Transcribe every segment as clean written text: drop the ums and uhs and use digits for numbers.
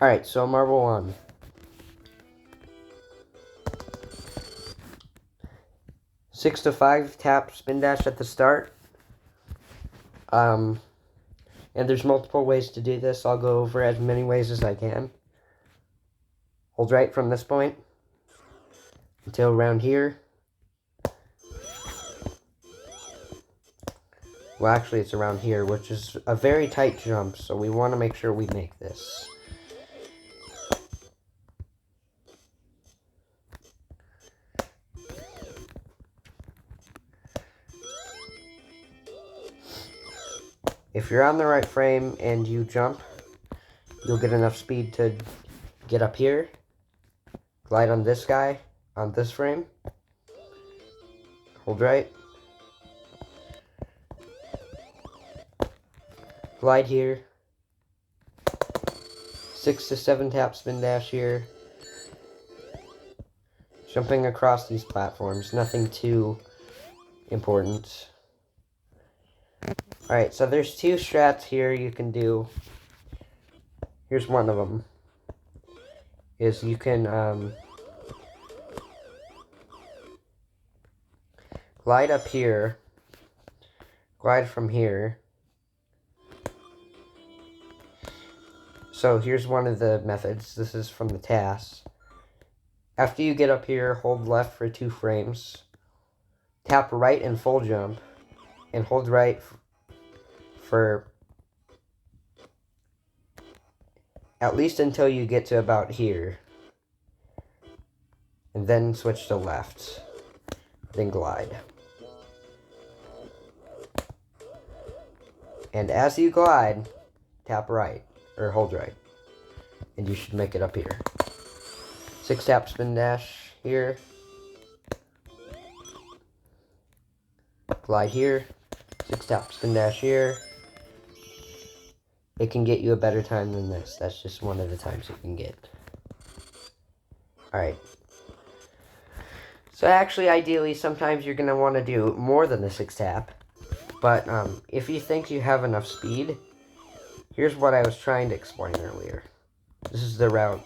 Alright, so Marble 1. Six to 5, tap spin dash at the start. And there's multiple ways to do this. I'll go over as many ways as I can. Hold right from this point until around here. Well, actually, it's around here, which is a very tight jump, so we want to make sure we make this. If you're on the right frame and you jump, you'll get enough speed to get up here, glide on this guy, on this frame, hold right, glide here, 6 to 7 tap spin dash here, jumping across these platforms, nothing too important. Alright, so there's two strats here you can do. Here's one of them. Is you can glide up here, glide from here. So here's one of the methods. This is from the task. After you get up here, hold left for 2 frames. Tap right and full jump. And hold right for at least until you get to about here. And then switch to left. Then glide. And as you glide, tap right. Or hold right. And you should make it up here. 6 tap spin dash here. Glide here. 6 tap spin dash here. It can get you a better time than this. That's just one of the times you can get. Alright. So actually, ideally, sometimes you're going to want to do more than the 6 tap. But if you think you have enough speed, here's what I was trying to explain earlier. This is the route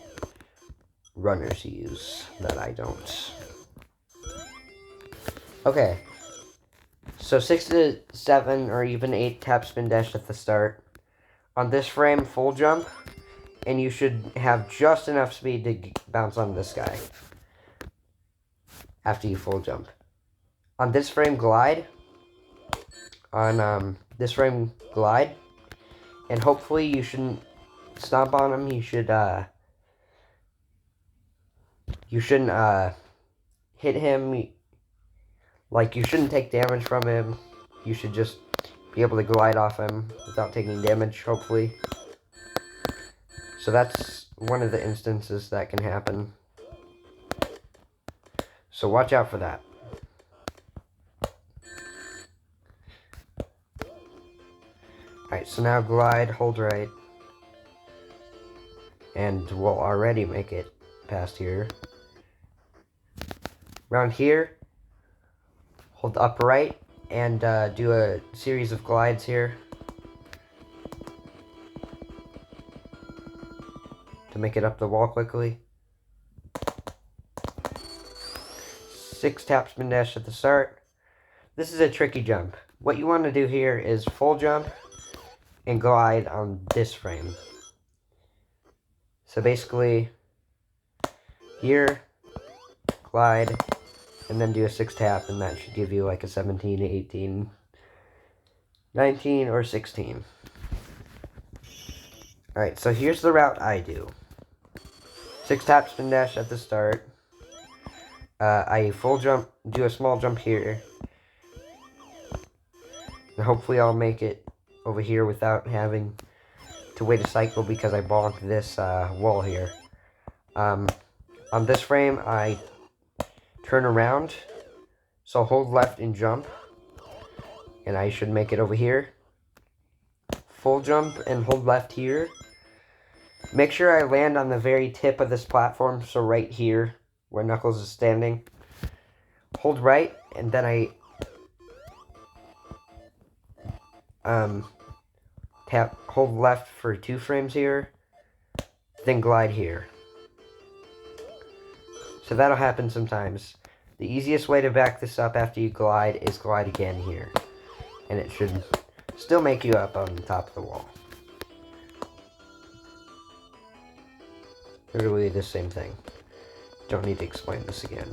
runners use that I don't. Okay. So 6 to 7 or even 8 tap spin dash at the start. On this frame, full jump. And you should have just enough speed to bounce on this guy. After you full jump. On this frame, glide. On this frame, glide. And hopefully you shouldn't stomp on him. You shouldn't hit him. Like, you shouldn't take damage from him. You should just be able to glide off him without taking damage, hopefully. So that's one of the instances that can happen. So watch out for that. Alright, so now glide, hold right. And we'll already make it past here. Around here, hold up right and do a series of glides here to make it up the wall quickly. 6 tap spin dash at the start. This is a tricky jump. What you want to do here is full jump and glide on this frame. So basically, here, glide, and then do a 6 tap, and that should give you like a 17, 18, 19, or 16. Alright, so here's the route I do. 6 tap spin dash at the start. I full jump, do a small jump here. And hopefully I'll make it over here without having to wait a cycle because I bonked this wall here. On this frame, I turn around. So hold left and jump. And I should make it over here. Full jump and hold left here. Make sure I land on the very tip of this platform, so right here, where Knuckles is standing. Hold right, and then I hold left for 2 frames here. then glide here. So that'll happen sometimes. The easiest way to back this up after you glide is glide again here. And it should still make you up on the top of the wall. Literally the same thing. Don't need to explain this again.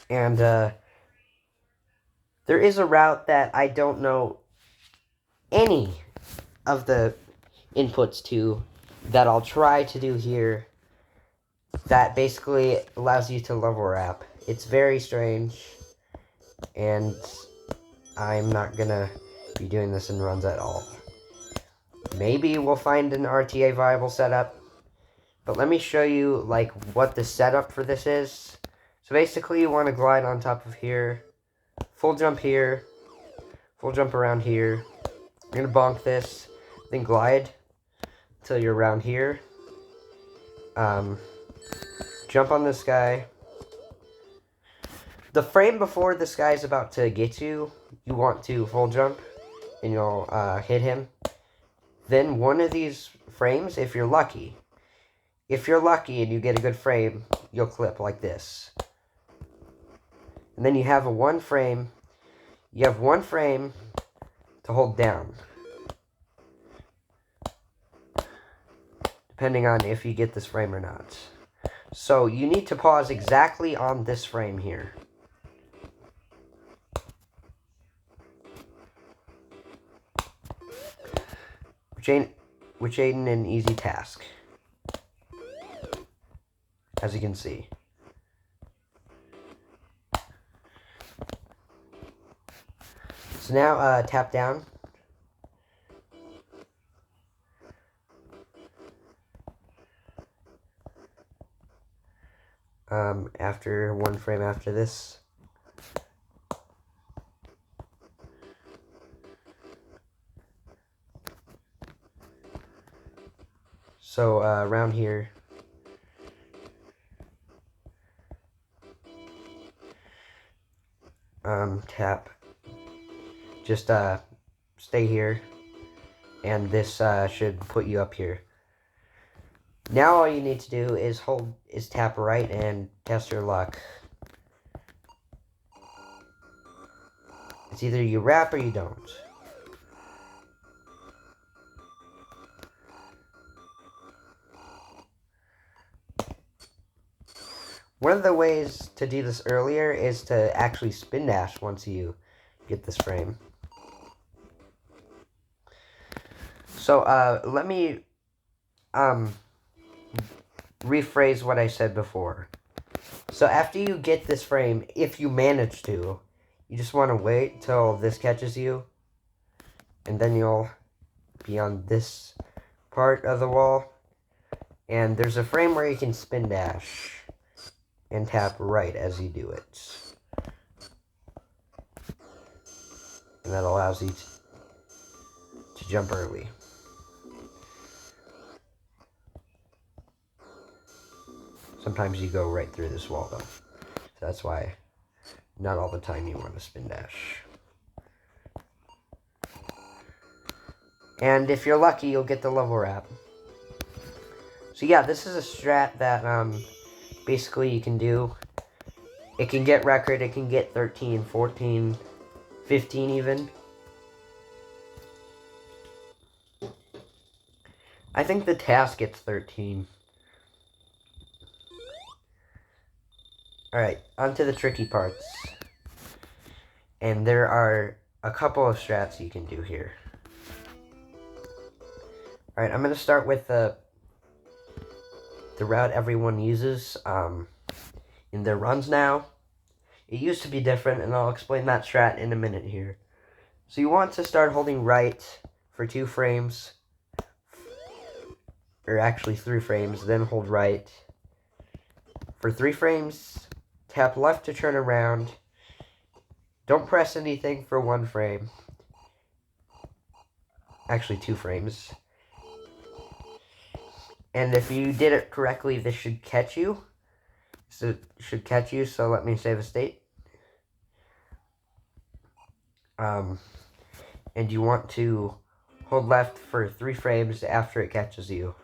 And there is a route that I don't know any of the inputs to that I'll try to do here that basically allows you to level wrap. It's very strange, and I'm not gonna be doing this in runs at all. Maybe we'll find an RTA viable setup, but let me show you like what the setup for this is. So basically you want to glide on top of here, full jump here, full jump around here. You're gonna bonk this, then glide till you're around here. Jump on this guy. The frame before this guy is about to get you, you want to full jump, and you'll hit him. Then one of these frames, if you're lucky and you get a good frame, you'll clip like this. And then you have one frame to hold down, depending on if you get this frame or not. So you need to pause exactly on this frame here. Which ain't an easy task, as you can see. So now tap down. After one frame after this. So around here. Tap. Just stay here, and this should put you up here. Now all you need to do is tap right and test your luck. It's either you wrap or you don't. One of the ways to do this earlier is to actually spin dash once you get this frame. So let me rephrase what I said before. So after you get this frame, if you manage to, you just want to wait till this catches you, and then you'll be on this part of the wall, and there's a frame where you can spin dash and tap right as you do it, and that allows you to jump early. Sometimes you go right through this wall, though. So that's why not all the time you want to spin dash. And if you're lucky, you'll get the level wrap. So yeah, this is a strat that basically you can do. It can get record, it can get 13, 14, 15 even. I think the task gets 13. Alright, on to the tricky parts. And there are a couple of strats you can do here. Alright, I'm going to start with the route everyone uses in their runs now. It used to be different, and I'll explain that strat in a minute here. So you want to start holding right for 2 frames, or actually 3 frames, then hold right. For 3 frames, tap left to turn around. Don't press anything for 1 frame. Actually, 2 frames. And if you did it correctly, this should catch you. So should catch you, so let me save a state. And you want to hold left for 3 frames after it catches you.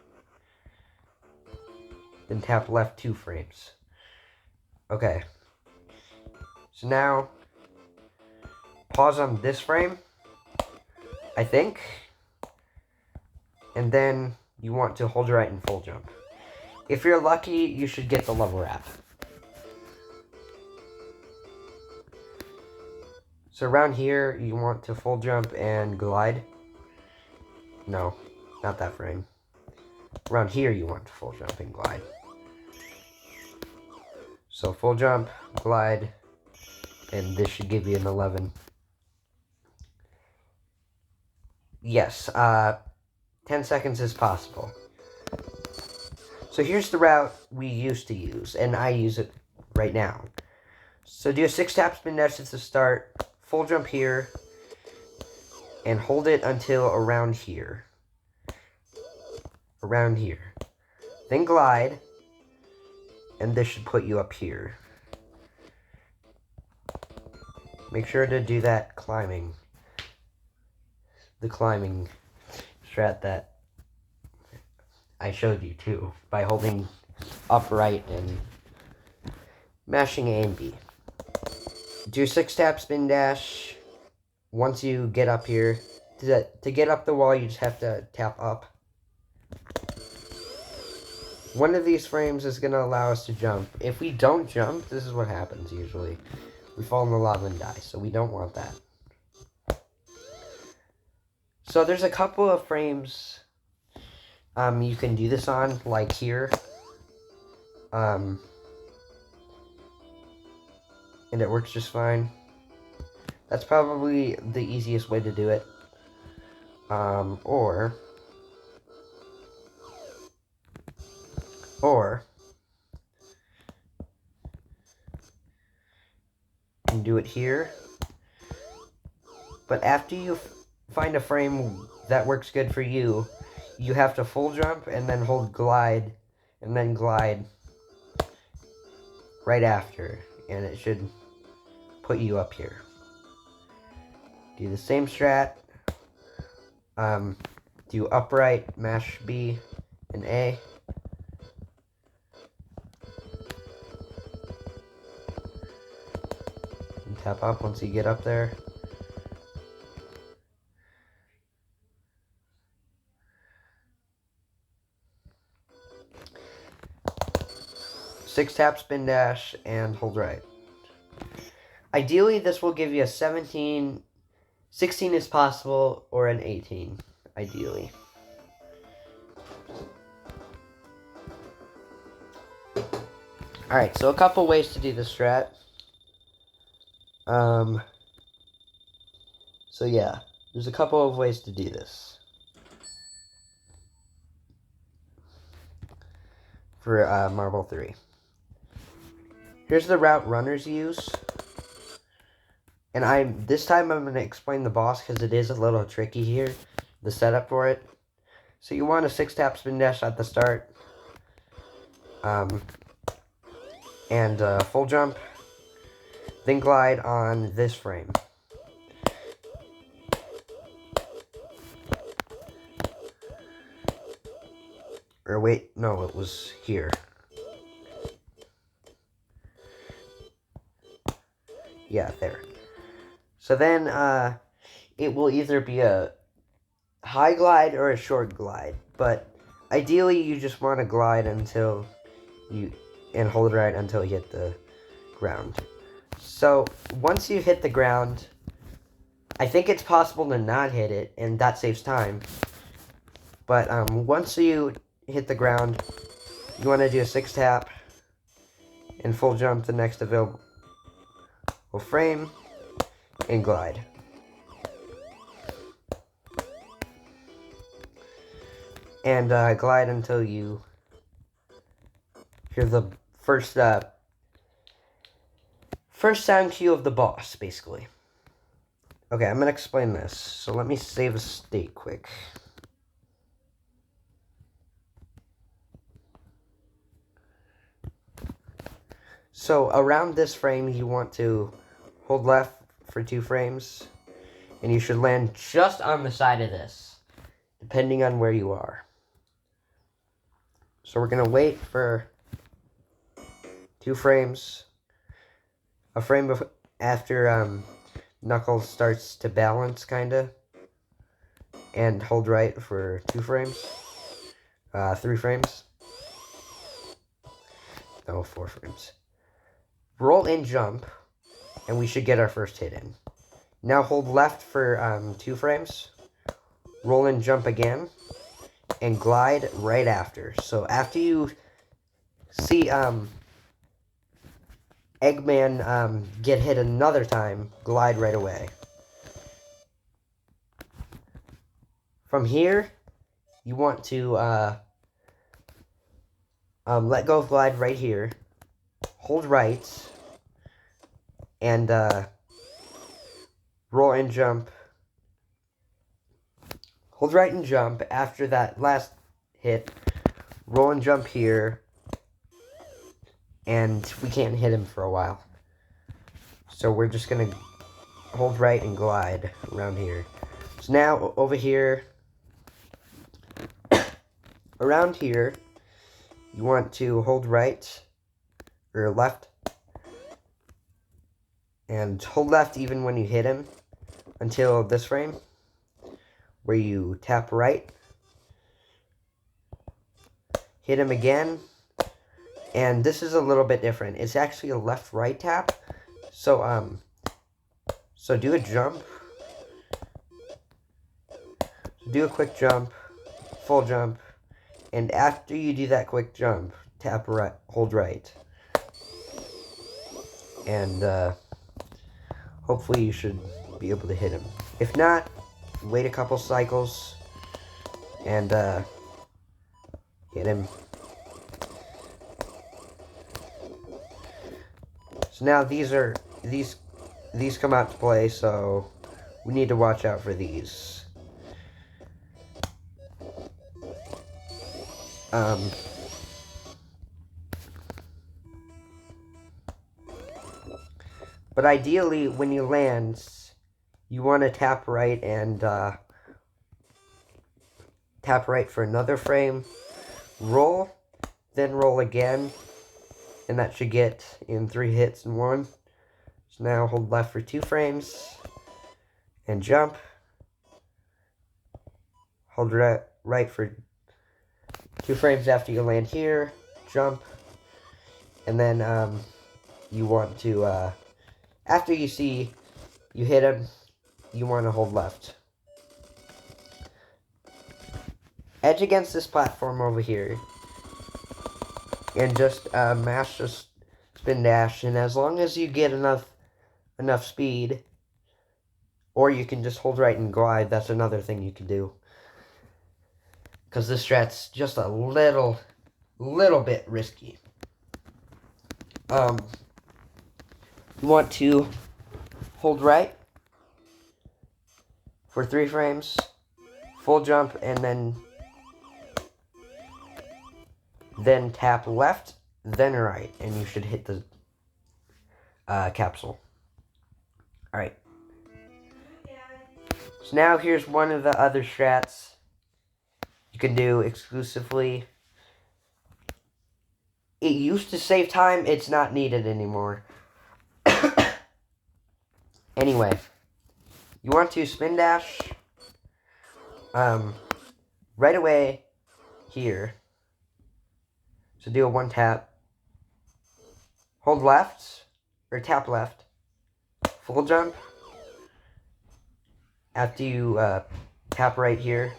Then tap left 2 frames. Okay. So now, pause on this frame, I think. And then you want to hold right and full jump. If you're lucky, you should get the level wrap. So around here, you want to full jump and glide. No, not that frame. Around here, you want to full jump and glide. So full jump, glide, and this should give you an 11. Yes, 10 seconds is possible. So here's the route we used to use, and I use it right now. So do a 6 tap spin dash at the start, full jump here, and hold it until around here. Around here. Then glide, and this should put you up here. Make sure to do that climbing. The climbing strat that I showed you too, by holding upright and mashing A and B. Do 6 tap spin dash. Once you get up here, to get up the wall, you just have to tap up. One of these frames is going to allow us to jump. If we don't jump, this is what happens usually. We fall in the lava and die, so we don't want that. So there's a couple of frames you can do this on, like here. And it works just fine. That's probably the easiest way to do it. Or you can do it here. But after you find a frame that works good for you, you have to full jump and then hold glide, and then glide right after, and it should put you up here. Do the same strat. Do upright, mash B and A. And tap up once you get up there. Six tap spin dash and hold right. Ideally, this will give you a 17, 16 is possible, or an 18, ideally. Alright, so a couple ways to do this strat. So yeah, there's a couple of ways to do this. For Marble 3. Here's the route runners use. And this time I'm going to explain the boss because it is a little tricky here, the setup for it. So you want a 6 tap spin dash at the start. And full jump. Then glide on this frame. Or wait, no, it was here. Yeah, there. So then, it will either be a high glide or a short glide. But ideally, you just want to glide until and hold right until you hit the ground. So, once you hit the ground, I think it's possible to not hit it, and that saves time. But, once you hit the ground, you want to do a 6 tap and full jump the next available frame and glide. And glide until you hear the first sound cue of the boss, basically. Okay, I'm going to explain this. So let me save a state quick. So around this frame, you want to hold left for 2 frames, and you should land just on the side of this, depending on where you are. So we're going to wait for 2 frames. A frame after Knuckles starts to balance, kind of. And hold right for 2 frames. 3 frames. No, 4 frames. Roll and jump, and we should get our first hit in. Now hold left for 2 frames. Roll and jump again. And glide right after. So after you see Eggman get hit another time, glide right away. From here, you want to let go of glide right here. Hold right. And roll and jump. Hold right and jump after that last hit. Roll and jump here. And we can't hit him for a while. So we're just going to hold right and glide around here. So now over here, around here, you want to hold right or left. And hold left even when you hit him until this frame, where you tap right, hit him again, and this is a little bit different. It's actually a left-right tap, so do a jump, do a quick jump, full jump, and after you do that quick jump, tap right, hold right, and hopefully you should be able to hit him. If not, wait a couple cycles and hit him. So now these come out to play, so we need to watch out for these. But ideally, when you land, you want to tap right and tap right for another frame, roll, then roll again, and that should get in 3 hits in 1. So now hold left for 2 frames, and jump, hold right for 2 frames after you land here, jump, and then you want to, after you see you hit him, you want to hold left. Edge against this platform over here, and just mash the spin dash, and as long as you get enough speed, or you can just hold right and glide, that's another thing you can do. Because this strat's just a little bit risky. You want to hold right for 3 frames, full jump, and then tap left, then right, and you should hit the capsule. Alright. So now here's one of the other strats you can do exclusively. It used to save time, it's not needed anymore. Anyway, you want to spin dash right away here. So do a 1 tap. Hold left, or tap left. Full jump. After you tap right here,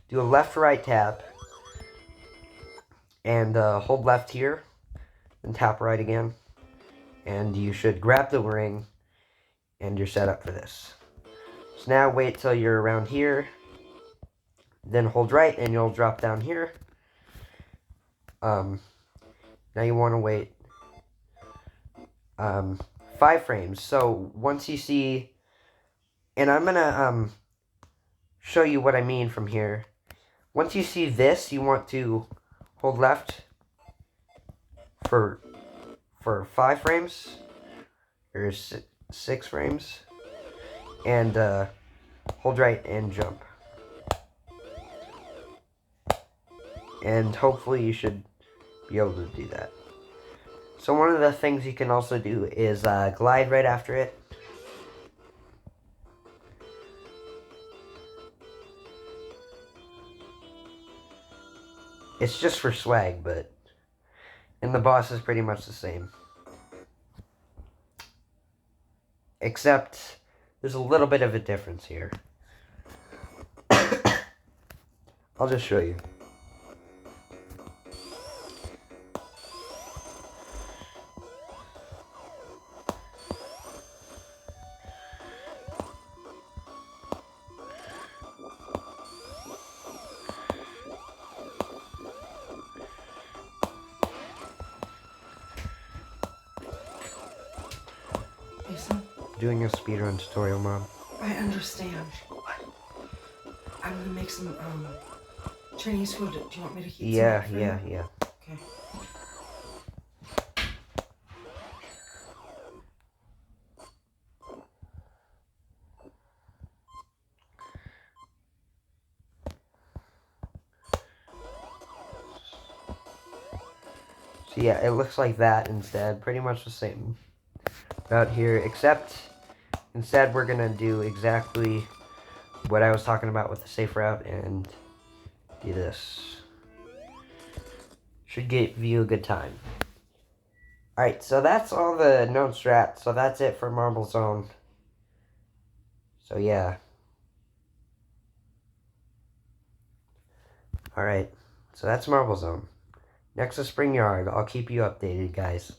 do a left right tap. And hold left here. And tap right again. And you should grab the ring. And you're set up for this. So now wait till you're around here. Then hold right and you'll drop down here. Now you want to wait 5 frames. So once you see, and I'm gonna show you what I mean from here. Once you see this, you want to hold left for for 5 frames, or 6 frames, and hold right and jump. And hopefully you should be able to do that. So one of the things you can also do is glide right after it. It's just for swag, and the boss is pretty much the same. Except, there's a little bit of a difference here. I'll just show you. Mason? Doing a speedrun tutorial, Mom. I understand. I'm gonna make some Chinese food. Do you want me to heat some up for you? Yeah. Okay. So yeah, it looks like that instead. Pretty much the same about here, except instead we're gonna do exactly what I was talking about with the safe route and do this. Should give you a good time. Alright, so that's all the known strats. So that's it for Marble Zone. So yeah. Alright, so that's Marble Zone. Next is Spring Yard. I'll keep you updated, guys.